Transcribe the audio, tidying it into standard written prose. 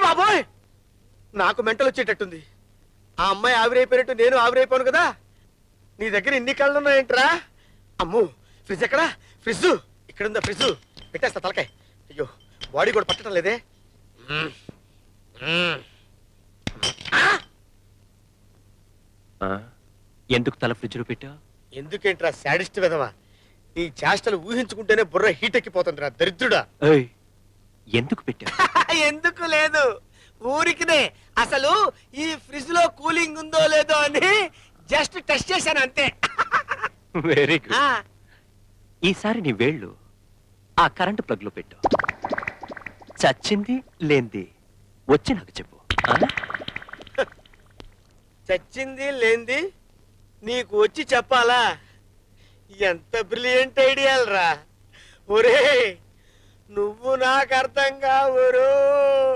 బాబోయ్, నాకు మెంటల్ వచ్చేటట్టుంది. ఆ అమ్మాయి ఆవిరైపోయినట్టు నేను ఆవిరైపోను కదా. నీ దగ్గర ఇన్ని కళ్ళు ఉన్నాయంట్రా? అమ్ము, ఫ్రిడ్జ్ ఎక్కడా? ఫ్రిడ్జ్ ఇక్కడుందా? ఫ్రిడ్జ్ పెట్టేస్తా తలకాయ. అయ్యో, బాడీ కూడా పట్టడం లేదే. ఎందుకు తల ఫ్రిడ్జ్ లో పెట్టా? ఎందుకేంట్రా శాడిస్ట్ విధవా? నీ చేష్టలు ఊహించుకుంటేనే బుర్ర హీట్ ఎక్కిపోతుందిరా దరిద్రుడా. ఎందుకు పెట్టా? ఎందుకు లేదు, ఊరికినే. అసలు ఈ ఫ్రిడ్జ్ లో కూలింగ్ ఉందో లేదో అని జస్ట్ టెస్ట్ చేశాను అంతే. Very good. ఈసారి నీ వేళ్ళు ఆ కరెంట్ ప్లగ్ లో పెట్టు. చచ్చింది లేంది వచ్చి నాకు చెప్పు. చచ్చింది లేంది నీకు వచ్చి చెప్పాలా? ఎంత బ్రిలియంట్ ఐడియాలరా. ఒరే, నువ్వు నాకు అర్థం కావురు.